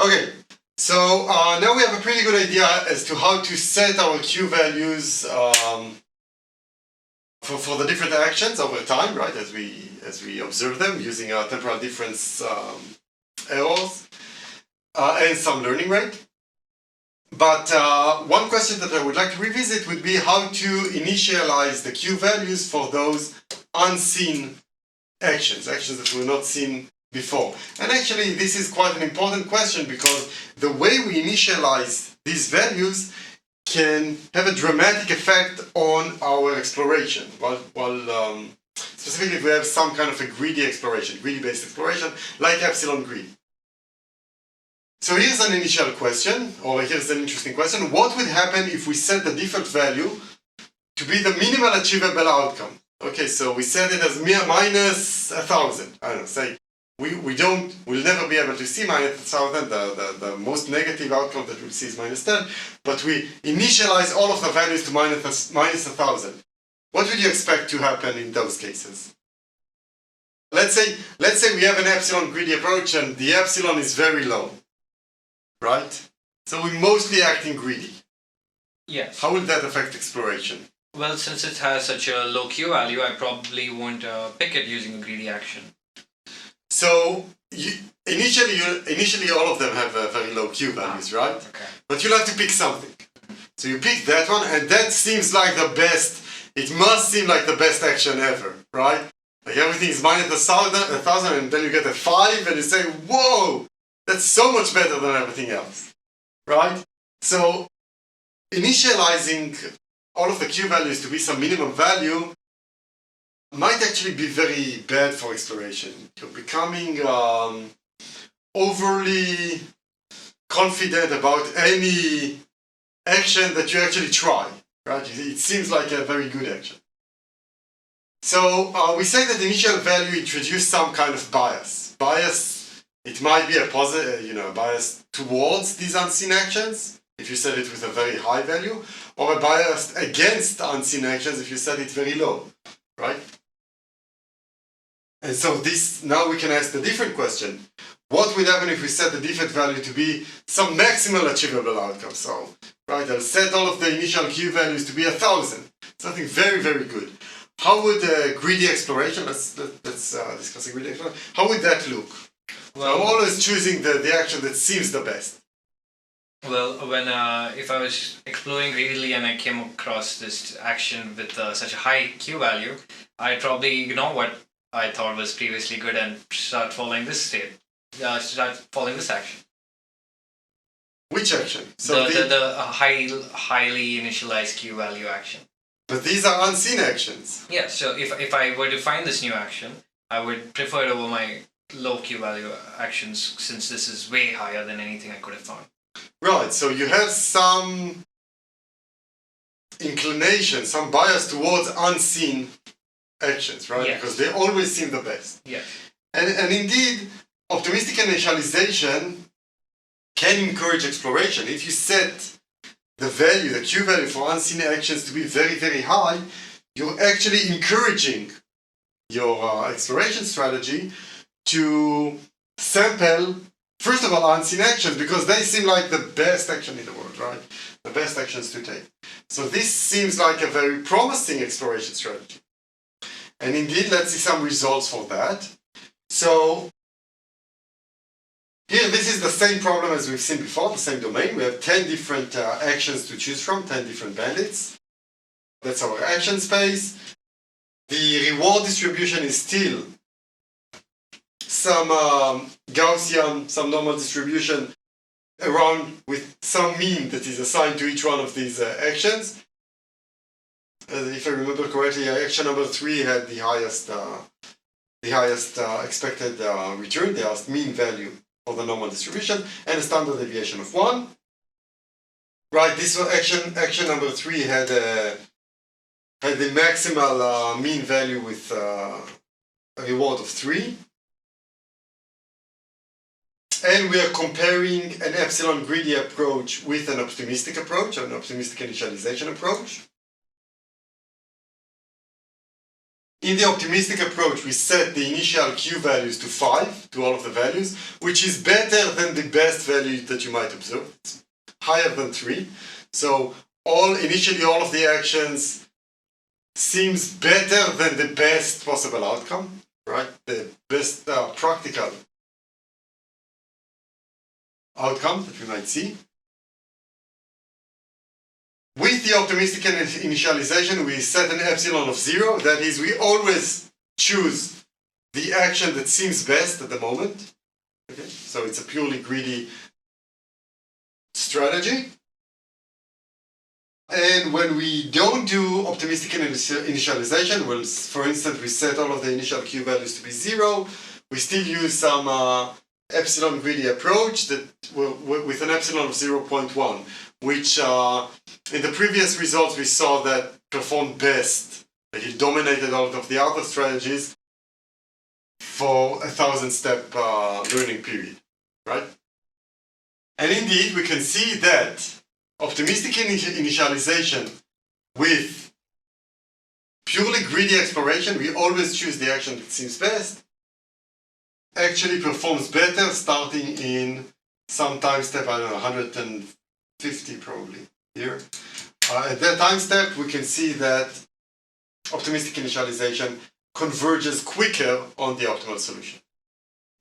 Okay, so now we have a pretty good idea as to how to set our Q values for the different actions over time, right? As we observe them using our temporal difference errors and some learning rate. But one question that I would like to revisit would be how to initialize the Q values for those unseen actions that were not seen before. And actually this is quite an important question because the way we initialize these values can have a dramatic effect on our exploration. Specifically if we have some kind of a greedy-based exploration, like epsilon greedy. So here's an initial question, or here's an interesting question. What would happen if we set the default value to be the minimal achievable outcome? Okay, so we set it as minus 1,000. I don't know, say we'll never be able to see minus 1,000, the most negative outcome that we'll see is minus 10, but we initialize all of the values to minus 1,000. What would you expect to happen in those cases? Let's say we have an epsilon greedy approach and the epsilon is very low, right? So we're mostly acting greedy. Yes. How will that affect exploration? Well, since it has such a low Q value, I probably won't pick it using a greedy action. So initially all of them have very low Q values, right? Okay. But you'll have to pick something. So you pick that one, and that seems like the best. It must seem like the best action ever, right? Like everything is minus 1,000, and then you get a 5, and you say, "Whoa, that's so much better than everything else," right? So initializing all of the Q values to be some minimum value might actually be very bad for exploration. You're becoming overly confident about any action that you actually try, right? It seems like a very good action. So we say that the initial value introduced some kind of bias. It might be a positive, bias towards these unseen actions, if you set it with a very high value, or a bias against unseen actions if you set it very low, right? And so now we can ask the different question. What would happen if we set the default value to be some maximal achievable outcome? So, right, I'll set all of the initial Q values to be 1,000. Something very, very good. How would greedy exploration, let's discuss greedy exploration, how would that look? Well, so I'm always choosing the action that seems the best. Well, if I was exploring greedily and I came across this action with such a high Q value, I'd probably ignore what I thought was previously good and start following this action. Which action? So the highly initialized Q value action. But these are unseen actions. Yeah, so if I were to find this new action, I would prefer it over my low Q value actions, since this is way higher than anything I could have found. Right, so you have some inclination, some bias towards unseen actions, right? Yes. Because they always seem the best. Yes. And indeed, optimistic initialization can encourage exploration. If you set the Q value for unseen actions to be very, very high, you're actually encouraging your exploration strategy to sample, first of all, unseen actions, because they seem like the best action in the world, right? The best actions to take. So this seems like a very promising exploration strategy. And indeed, let's see some results for that. So here, this is the same problem as we've seen before, the same domain. We have 10 different actions to choose from, 10 different bandits. That's our action space. The reward distribution is still some Gaussian, some normal distribution around with some mean that is assigned to each one of these actions. If I remember correctly, action number 3 had the highest expected return, the highest mean value for the normal distribution, and a standard deviation of 1. Right, this was action number 3 had the maximal mean value with a reward of 3. And we are comparing an epsilon greedy approach with an optimistic approach, an optimistic initialization approach. In the optimistic approach, we set the initial Q values to 5, to all of the values, which is better than the best value that you might observe. It's higher than 3. So initially all of the actions seems better than the best possible outcome, right? The best practical outcome that we might see. With the optimistic initialization, we set an epsilon of 0. That is, we always choose the action that seems best at the moment. Okay? So it's a purely greedy strategy. And when we don't do optimistic initialization, well, for instance, we set all of the initial Q values to be 0, we still use some epsilon greedy approach that with an epsilon of 0.1, which in the previous results we saw that performed best, that it dominated all of the other strategies for a 1,000-step learning period, right? And indeed, we can see that optimistic initialization with purely greedy exploration, we always choose the action that seems best, actually performs better starting in some time step, I don't know, 150 probably here. At that time step, we can see that optimistic initialization converges quicker on the optimal solution.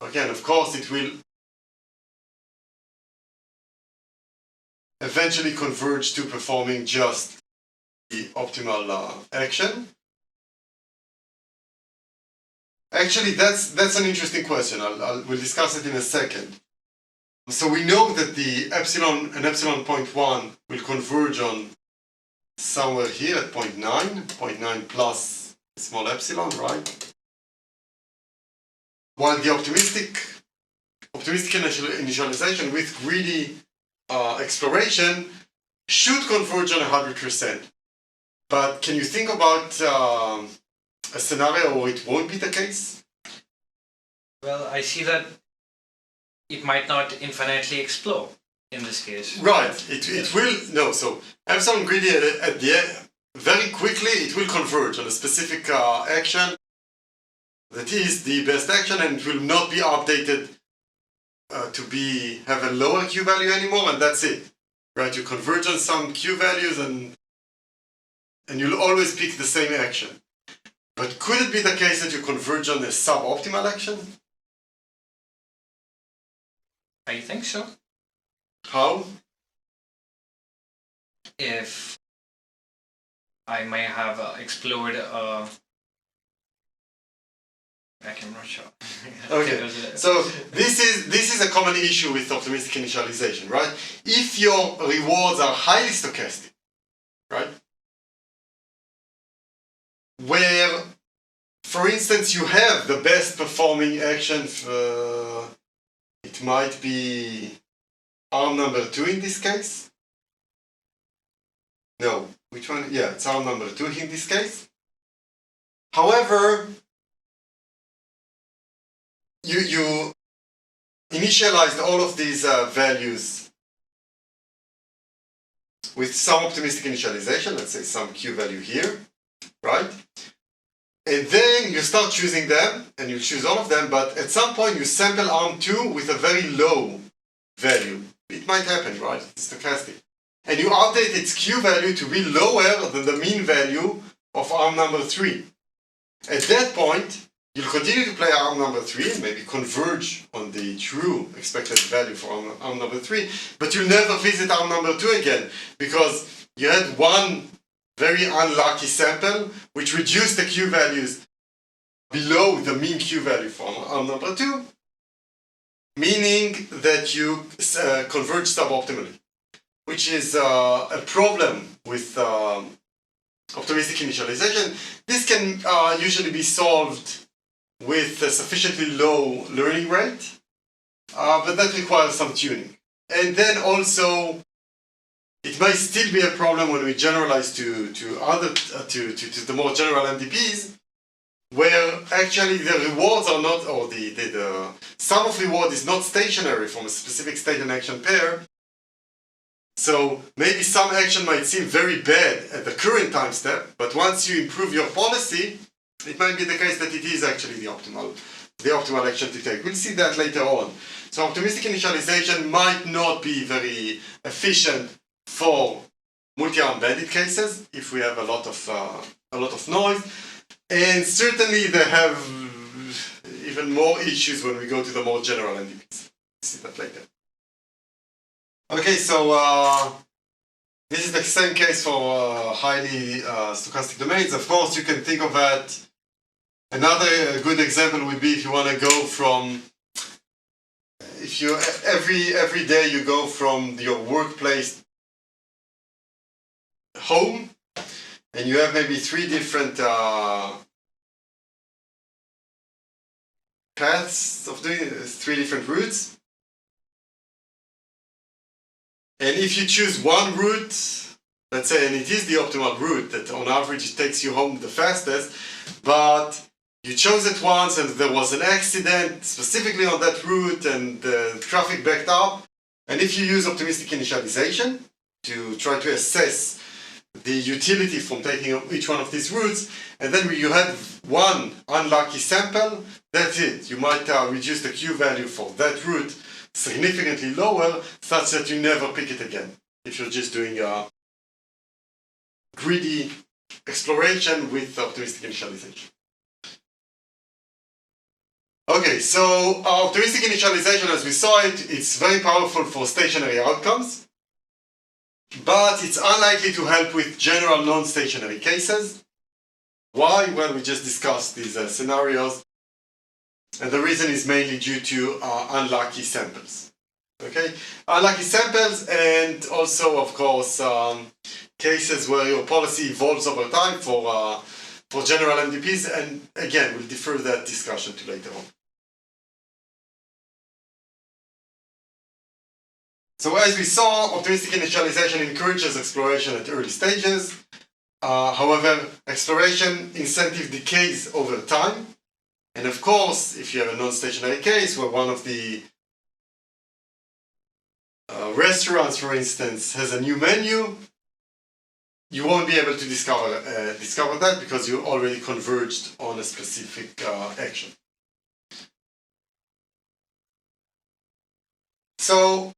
Again, of course, it will eventually converge to performing just the optimal action. Actually, that's an interesting question. We'll discuss it in a second. So we know that the epsilon and epsilon 0.1 will converge on somewhere here at 0.9 plus small epsilon, right? While the optimistic initialization with greedy exploration should converge on 100%. But can you think about a scenario where it won't be the case? Well, I see that it might not infinitely explode in this case. Right, it will, no, so epsilon greedy at the end, very quickly it will converge on a specific action that is the best action, and it will not be updated to have a lower Q value anymore, and that's it. Right, you converge on some Q values and you'll always pick the same action. But could it be the case that you converge on a suboptimal action? I think so. How? If I may have explored I'm not sure. Okay, so this is a common issue with optimistic initialization, right? If your rewards are highly stochastic, right? Where, for instance, you have the best performing action, it might be arm number 2 in this case. No, which one? Yeah, it's arm number 2 in this case. However, you initialized all of these values with some optimistic initialization, let's say some Q value here, right? And then you start choosing them, and you choose all of them, but at some point you sample arm 2 with a very low value. It might happen, right? It's stochastic. And you update its Q value to be lower than the mean value of arm number 3. At that point, you'll continue to play arm number 3 and maybe converge on the true expected value for arm number 3, but you'll never visit arm number 2 again because you had one very unlucky sample which reduced the Q values below the mean Q value for arm number 2, meaning that you converge suboptimally, which is a problem with optimistic initialization. This can usually be solved with a sufficiently low learning rate, but that requires some tuning. And then also, it might still be a problem when we generalize to the more general MDPs, where actually the rewards are not, or the sum of reward is not stationary from a specific state and action pair. So maybe some action might seem very bad at the current time step, but once you improve your policy, it might be the case that it is actually the optimal action to take. We'll see that later on. So optimistic initialization might not be very efficient for multi-arm bandit cases if we have a lot of noise, and certainly they have even more issues when we go to the more general NDPs. We'll see that later. Okay, so this is the same case for highly stochastic domains. Of course, you can think of that. Another good example would be if you want to go from, if you every day you go from your workplace home, and you have maybe 3 different paths of doing it, 3 different routes. And if you choose one route, let's say, and it is the optimal route, that on average it takes you home the fastest, but you chose it once and there was an accident specifically on that route and the traffic backed up, and if you use optimistic initialization to try to assess the utility from taking each one of these routes, and then you had one unlucky sample, that's it. You might reduce the Q value for that route significantly lower, such that you never pick it again, if you're just doing a greedy exploration with optimistic initialization. Okay, so optimistic initialization, as we saw it, it's very powerful for stationary outcomes, but it's unlikely to help with general non-stationary cases. Why? Well, we just discussed these scenarios. And the reason is mainly due to unlucky samples. Okay, unlucky samples, and also, of course, cases where your policy evolves over time for general MDPs. And again, we'll defer that discussion to later on. So as we saw, optimistic initialization encourages exploration at early stages. However, exploration incentive decays over time. And of course, if you have a non-stationary case where one of the restaurants, for instance, has a new menu, you won't be able to discover that because you already converged on a specific action. So,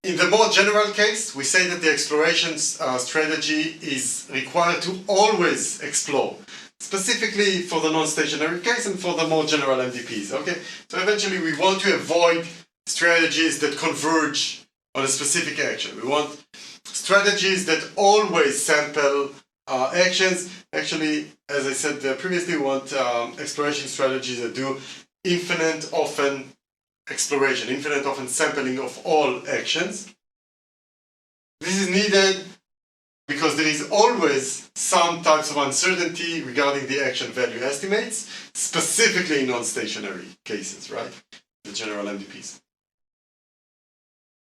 in the more general case, we say that the exploration strategy is required to always explore, specifically for the non-stationary case and for the more general MDPs. Okay, so eventually we want to avoid strategies that converge on a specific action. We want strategies that always sample actions. Actually, as I said previously, we want exploration strategies that do infinite often exploration, infinite often sampling of all actions. This is needed because there is always some types of uncertainty regarding the action value estimates, specifically in non-stationary cases, right? The general MDPs.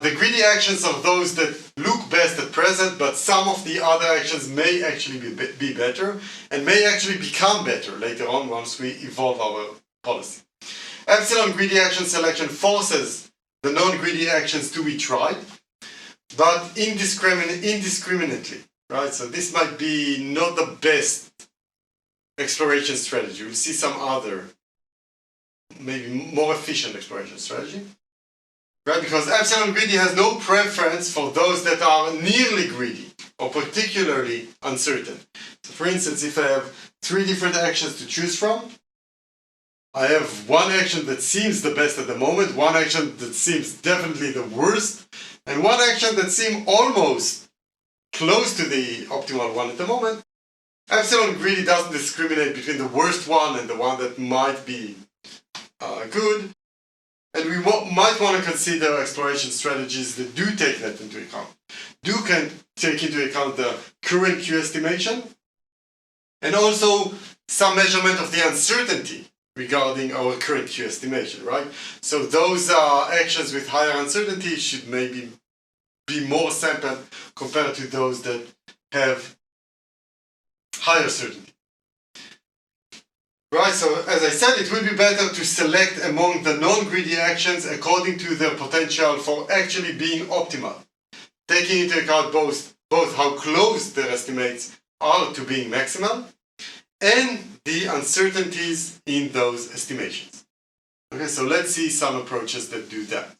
The greedy actions are those that look best at present, but some of the other actions may actually be better, and may actually become better later on once we evolve our policy. Epsilon greedy action selection forces the non-greedy actions to be tried, but indiscriminately. Right, so this might be not the best exploration strategy. We'll see some other, maybe more efficient exploration strategy. Right, because epsilon greedy has no preference for those that are nearly greedy or particularly uncertain. So for instance, if I have 3 different actions to choose from, I have one action that seems the best at the moment, one action that seems definitely the worst, and one action that seems almost close to the optimal one at the moment. Epsilon greedy doesn't discriminate between the worst one and the one that might be good, and we might want to consider exploration strategies that do take that into account. Can take into account the current Q estimation, and also some measurement of the uncertainty regarding our current Q estimation, right? So those actions with higher uncertainty should maybe be more sampled compared to those that have higher certainty. Right, so as I said, it will be better to select among the non-greedy actions according to their potential for actually being optimal, taking into account both how close their estimates are to being maximal, and the uncertainties in those estimations. Okay, so let's see some approaches that do that.